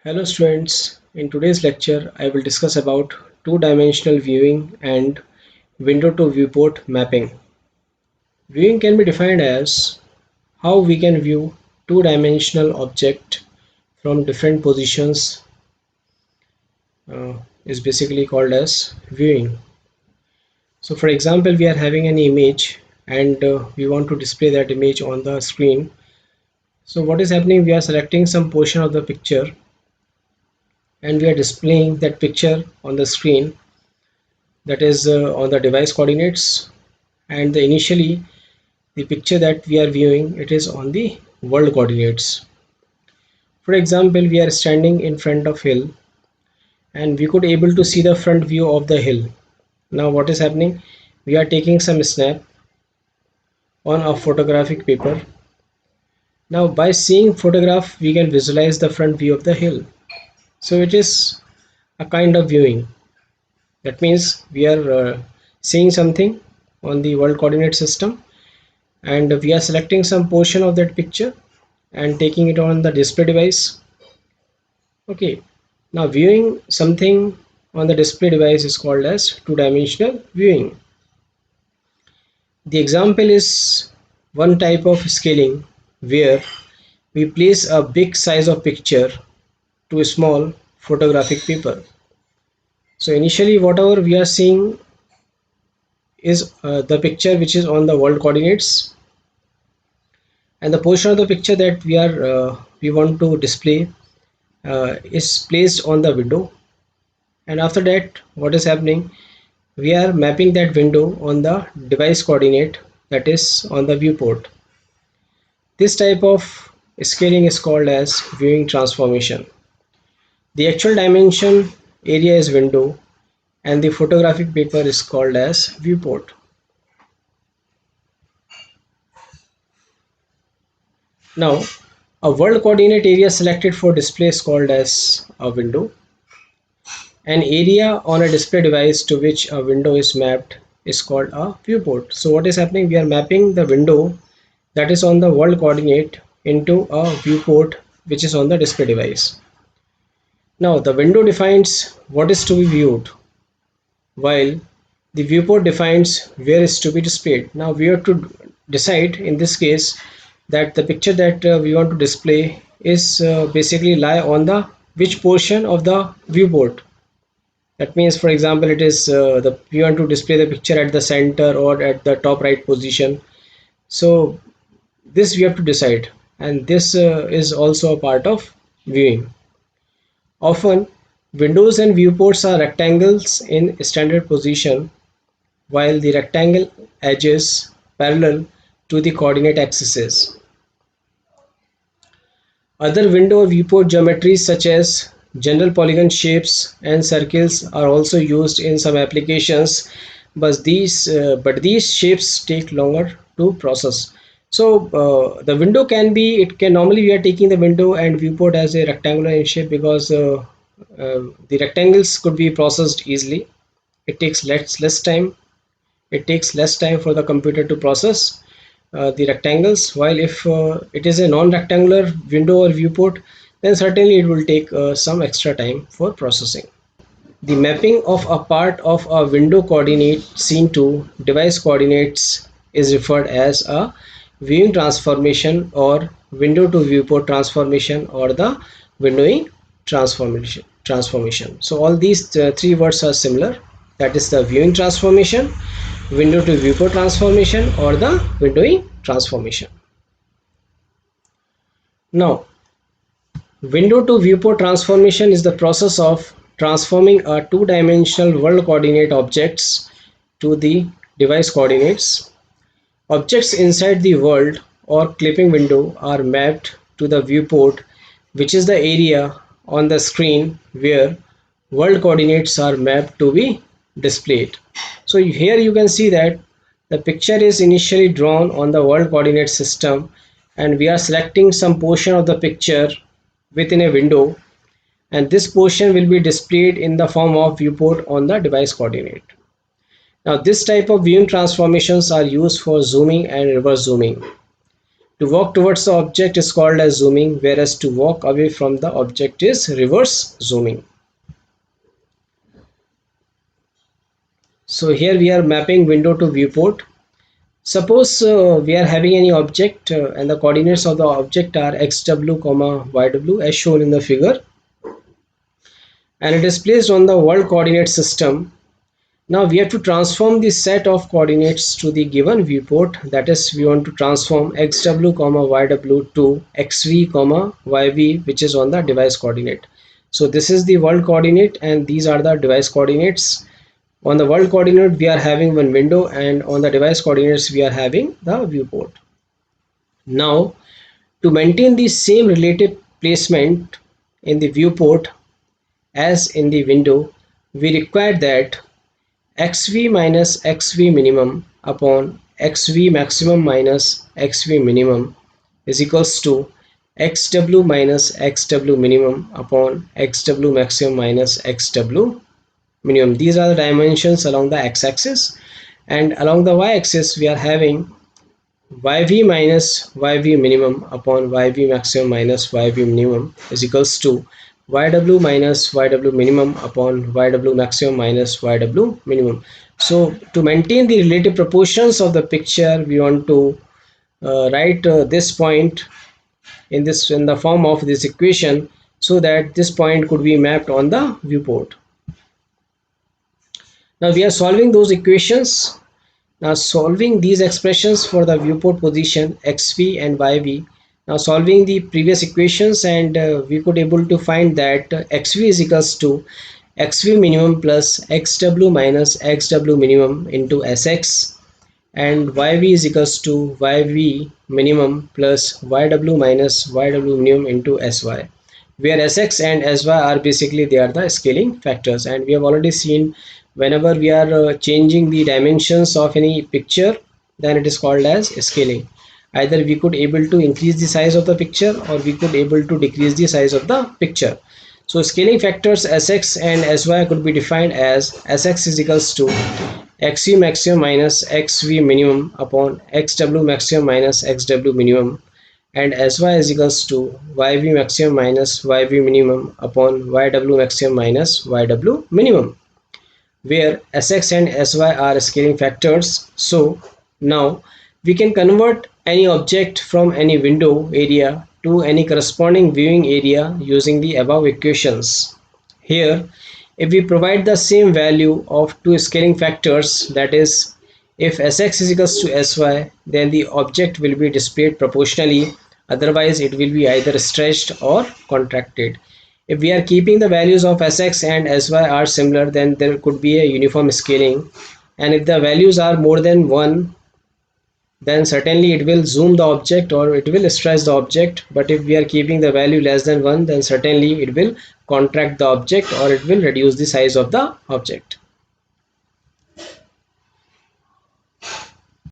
Hello students, in today's lecture I will discuss about two-dimensional viewing and window to viewport mapping. Viewing can be defined as how we can view two-dimensional object from different positions is basically called as viewing. So for example, we are having an image and we want to display that image on the screen. So what is happening, we are selecting some portion of the picture and we are displaying that picture on the screen, that is on the device coordinates, and initially the picture that we are viewing, it is on the world coordinates. For example, we are standing in front of hill and we could able to see the front view of the hill. Now what is happening, we are taking some snap on a photographic paper. Now by seeing photograph we can visualize the front view of the hill. So it is a kind of viewing. That means we are seeing something on the world coordinate system and we are selecting some portion of that picture and taking it on the display device. Okay, now viewing something on the display device is called as two-dimensional viewing. The example is one type of scaling where we place a big size of picture to a small photographic paper. So initially whatever we are seeing is the picture which is on the world coordinates, and the portion of the picture that we want to display is placed on the window. And after that what is happening, we are mapping that window on the device coordinate, that is on the viewport. This type of scaling is called as viewing transformation. The actual dimension area is window and the photographic paper is called as viewport. Now a world coordinate area selected for display is called as a window. An area on a display device to which a window is mapped is called a viewport. So what is happening, we are mapping the window that is on the world coordinate into a viewport which is on the display device. Now the window defines what is to be viewed, while the viewport defines where is to be displayed. Now we have to decide in this case that the picture that we want to display is basically lie on the which portion of the viewport. That means, for example, it is we want to display the picture at the center or at the top right position. So this we have to decide, and this is also a part of viewing. Often windows and viewports are rectangles in standard position, while the rectangle edges parallel to the coordinate axes. Other window or viewport geometries such as general polygon shapes and circles are also used in some applications, but these shapes take longer to process. So the window can be, it can normally we are taking the window and viewport as a rectangular in shape because the rectangles could be processed easily. It takes less time. It takes less time for the computer to process the rectangles, while if it is a non-rectangular window or viewport, then certainly it will take some extra time for processing. The mapping of a part of a window coordinate seen to device coordinates is referred as a viewing transformation or window to viewport transformation or the windowing transformation. So all these three words are similar, that is the viewing transformation, window to viewport transformation or the windowing transformation. Now window to viewport transformation is the process of transforming a two-dimensional world coordinate objects to the device coordinates. Objects inside the world or clipping window are mapped to the viewport, which is the area on the screen where world coordinates are mapped to be displayed. So here you can see that the picture is initially drawn on the world coordinate system and we are selecting some portion of the picture within a window, and this portion will be displayed in the form of viewport on the device coordinate. Now this type of viewing transformations are used for zooming and reverse zooming. To walk towards the object is called as zooming, whereas to walk away from the object is reverse zooming. So here we are mapping window to viewport. Suppose we are having any object and the coordinates of the object are xw, yw as shown in the figure, and it is placed on the world coordinate system. Now we have to transform the set of coordinates to the given viewport. That is, we want to transform xw, yw to xv, yv, which is on the device coordinate. So this is the world coordinate and these are the device coordinates. On the world coordinate we are having one window, and on the device coordinates we are having the viewport. Now to maintain the same relative placement in the viewport as in the window, we require that xv minus xv minimum upon xv maximum minus xv minimum is equals to xw minus xw minimum upon xw maximum minus xw minimum. These are the dimensions along the x-axis, and along the y-axis we are having yv minus yv minimum upon yv maximum minus yv minimum is equals to yw minus yw minimum upon yw maximum minus yw minimum. So to maintain the relative proportions of the picture, we want to write this point in the form of this equation, so that this point could be mapped on the viewport. Now we are solving those equations. Now solving these expressions for the viewport position xv and yv. Now solving the previous equations, and we could able to find that xv is equals to xv minimum plus xw minus xw minimum into sx, and yv is equals to yv minimum plus yw minus yw minimum into sy, where sx and sy are basically they are the scaling factors. And we have already seen, whenever we are changing the dimensions of any picture, then it is called as scaling. Either we could able to increase the size of the picture or we could able to decrease the size of the picture. So scaling factors sx and sy could be defined as sx is equals to xv maximum minus xv minimum upon xw maximum minus xw minimum, and sy is equals to yv maximum minus yv minimum upon yw maximum minus yw minimum, where sx and sy are scaling factors. So now we can convert any object from any window area to any corresponding viewing area using the above equations. Here, if we provide the same value of two scaling factors, that is, if sx is equals to sy, then the object will be displayed proportionally, otherwise it will be either stretched or contracted. If we are keeping the values of sx and sy are similar, then there could be a uniform scaling, and if the values are more than 1, then certainly it will zoom the object or it will stretch the object. But if we are keeping the value less than 1, then certainly it will contract the object or it will reduce the size of the object.